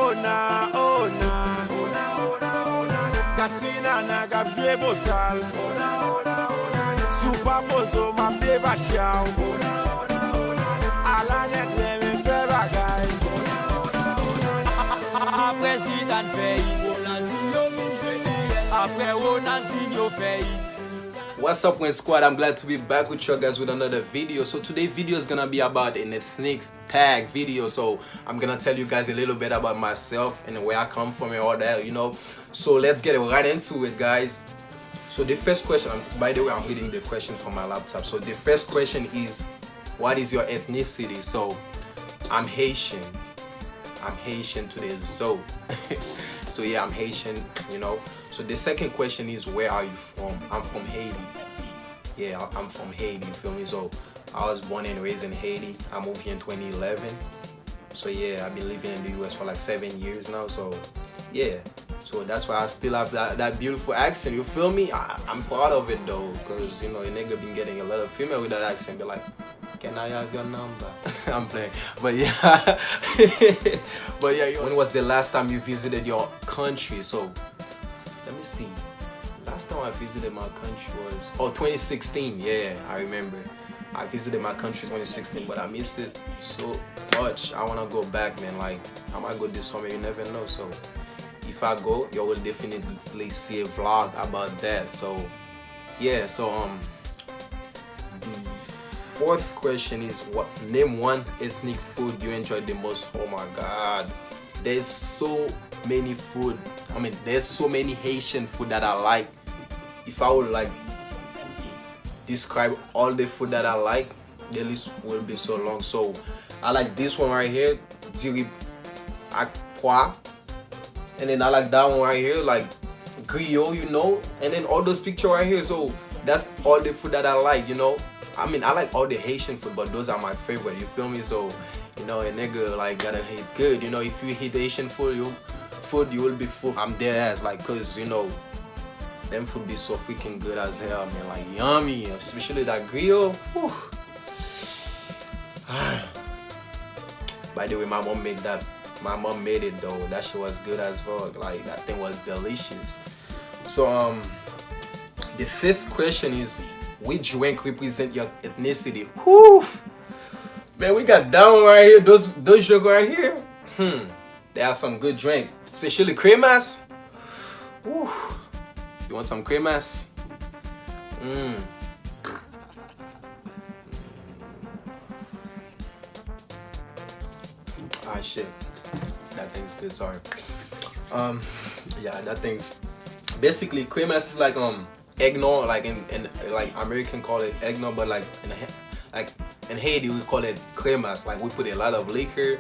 ona, ona, ona, ona, ona. Katina na gabjwe bosal. Ona, ona, ona. Super bozo mabde bachiao. Ona, ona, ona. Ala negre me fe bagay. Ona, ona, ona. President fey, Ronaldinho min après Ronaldinho fey. What's up, Win Squad? I'm glad to be back with you guys with another video. So today's video is gonna be about an ethnic tag video. So I'm gonna tell you guys a little bit about myself and where I come from and all that, you know. So let's get right into it, guys. So the first question, by the way, I'm reading the question from my laptop. So the first question is, what is your ethnicity? So I'm Haitian. I'm Haitian to the zoo. So yeah, I'm Haitian, you know. So the second question is, where are you from? I'm from Haiti. Yeah, I'm from Haiti, you feel me? So I was born and raised in Haiti. I moved here in 2011. So yeah, I've been living in the US for like 7 years now. So yeah, so that's why I still have that beautiful accent, you feel me? I'm proud of it though, because you know, a nigga been getting a lot of female with that accent, be like, can I have your number? I'm playing, but yeah. But yeah, when was the last time you visited your country? So let me see. Last time I visited my country was 2016. Yeah, I remember. I visited my country 2016, but I missed it so much. I wanna go back, man. Like I might go this summer. You never know. So if I go, you will definitely see a vlog about that. So yeah. So the fourth question is, name one ethnic food you enjoy the most. Oh my God, there's so many food. I mean, there's so many Haitian food that I like. If I would like describe all the food that I like, the list will be so long. So I like this one right here, diri akwa, and then I like that one right here, like griot, you know, and then all those pictures right here. So that's all the food that I like, you know. I mean, I like all the Haitian food, but those are my favorite, you feel me? So you know, a nigga like gotta eat good, you know. If you eat Haitian food, you will be full. I'm dead ass, like, cause you know, them food be so freaking good as hell, man. Like yummy, especially that griot. Whew. By the way, my mom made that. My mom made it though. That shit was good as fuck. Like that thing was delicious. So the fifth question is, which drink represent your ethnicity? Whew. Man, we got that one right here. Those drinks right here. They are some good drink. Especially cremas. Woo. You want some cremas? Ah shit. That thing's good, sorry. Yeah, that thing's basically cremas is like eggnog, like in like American call it eggnog, but like in Haiti we call it cremas. Like we put a lot of liquor,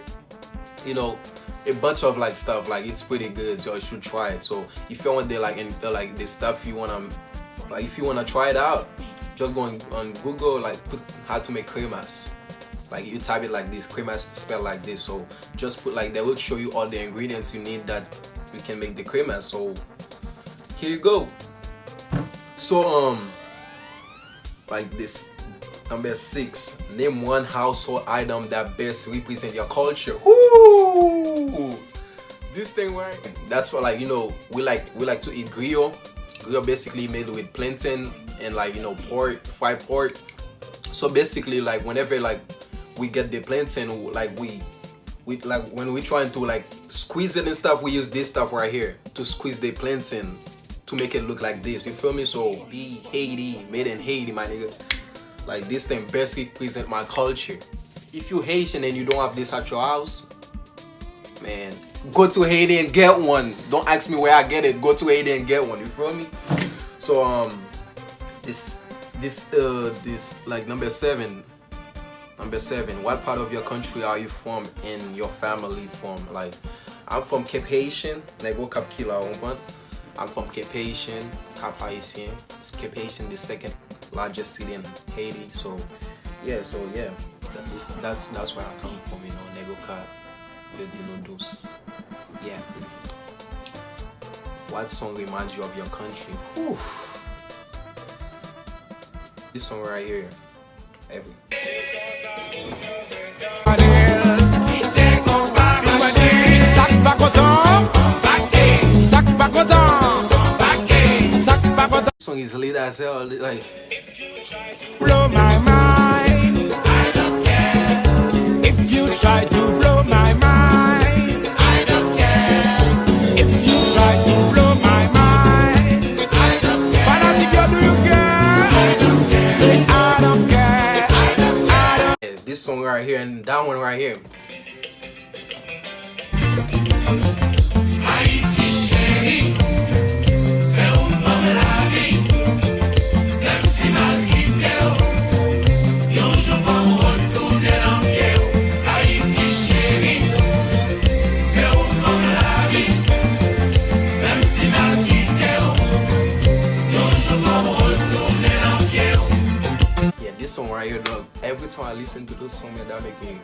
you know, a bunch of like stuff. Like it's pretty good, so you should try it. So if you want the stuff you wanna, like if you wanna try it out, just go on Google, like put how to make cremas. Like you type it like this, cremas spelled like this. So just put, like, they will show you all the ingredients you need that you can make the cremas. So here you go. So like this, number 6, name one household item that best represent your culture. Woo! This thing, right? That's for, like, you know, we like to eat griot. Griot basically made with plantain and, like, you know, pork, fried pork. So basically, like, whenever like we get the plantain, like we like when we trying to like squeeze it and stuff, we use this stuff right here to squeeze the plantain to make it look like this, you feel me? So be Haiti, made in Haiti, my nigga. Like this thing best represent my culture. If you Haitian and you don't have this at your house, man, go to Haiti and get one. Don't ask me where I get it. Go to Haiti and get one, you feel me? So this like number 7, what part of your country are you from and your family from? Like I'm from Cape Haitian, Nego Cap Kila. I'm from Cape Haitian, Cap Haitien. Cape Haitian, the second largest city in Haiti. So yeah, that's where I come from, you know, Nego Cap, Verdino Dus. Yeah. What song reminds you of your country? Whew. This song right here. Every as hell. Like, blow my mind, I don't care. If you try to blow my mind, I don't care. If you try to blow my mind, I don't care. Fanatic, you do you care? I don't care. Say I don't care. I don't. yeah, this song right here and that one right here. Haiti chérie, c'est où comme la vie. Même si mal quitté, yon jour va retourner dans pied. Haiti chérie, c'est où comme la vie. Même si mal quitté, yon jour va retourner dans pied. Yeah, this song right here, dog. Every time I listen to this song, man, that make me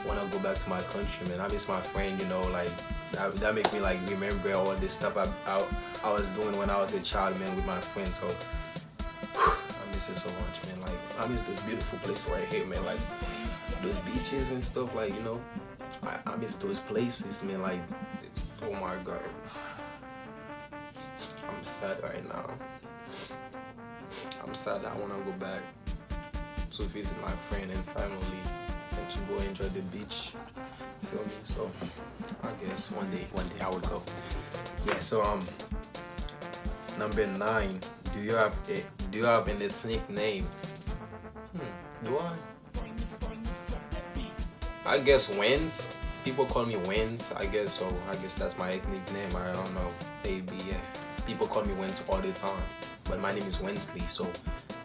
wanna go back to my country, man. I miss my friend, you know, like that make me like remember all this stuff I was doing when I was a child, man, with my friends. So I miss it so much, man. Like I miss this beautiful place right here, man. Like those beaches and stuff, like, you know, I miss those places, man. Like, oh my God, I'm sad right now. I'm sad. I wanna go back to visit my friend and family and to go enjoy the beach. Feel me? So I guess one day I will go. Yeah. So number 9. Do you have an ethnic name? Do I? I guess Wens. People call me Wens. I guess so. I guess that's my ethnic name. I don't know. Maybe yeah. People call me Wens all the time, but my name is Wensley, so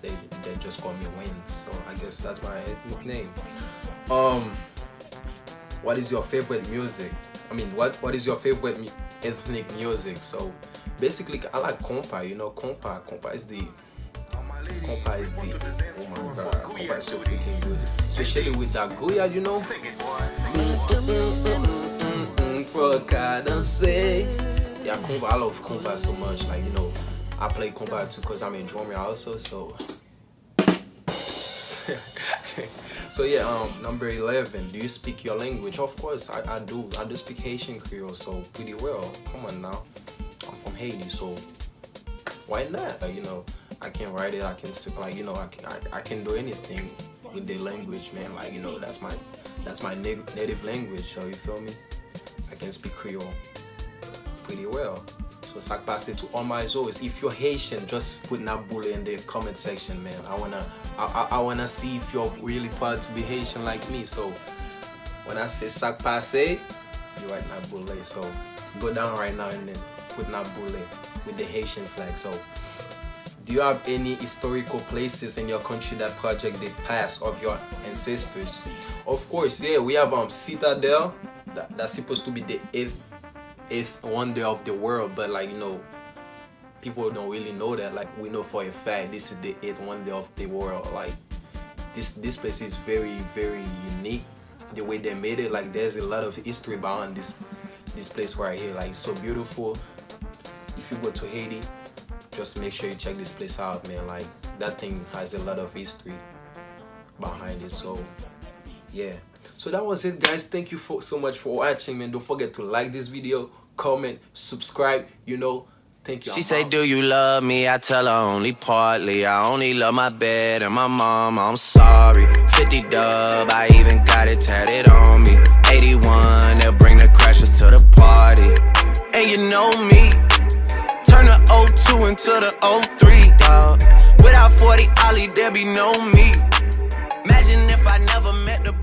they just call me Wens. So I guess that's my ethnic name. What is your favorite music? I mean, what is your favorite ethnic music? So basically, I like compa. You know, compa is the. Oh my God, compa is so freaking good, especially with that Goya, you know. Yeah, compa. I love compa so much. Like, you know, I play compa too because I'm a drummer also. So. So yeah, number 11. Do you speak your language? Of course, I do. I do speak Haitian Creole, so pretty well. Come on now, I'm from Haiti, so why not? You know, I can write it. I can speak, like, you know, I can do anything with the language, man. Like, you know, that's my native language. So you feel me? I can speak Creole pretty well. So sak passe to all my zoes. If you're Haitian, just put Naboule in the comment section, man. I wanna see if you're really proud to be Haitian like me. So when I say sak passe, you write Naboule. So go down right now and then put Naboule with the Haitian flag. So do you have any historical places in your country that project the past of your ancestors? Of course, yeah, we have Citadel. That's supposed to be the eighth wonder of the world, but like, you know, people don't really know that. Like, we know for a fact this is the 8th wonder of the world. Like, this place is very, very unique. The way they made it, like, there's a lot of history behind this place right here. Like, it's so beautiful. If you go to Haiti, just make sure you check this place out, man. Like, that thing has a lot of history behind it. So yeah, so that was it, guys. Thank you so much for watching, man. Don't forget to like this video, comment, subscribe, you know. Thank you. She say, do you love me? I tell her only partly. I only love my bed and my mom. I'm sorry. 50 dub, I even got it tatted on me. 81, they'll bring the crashers to the party. And you know me, turn the 02 into the 03, dog. Without 40 Ollie, there be no me. Imagine if I never met the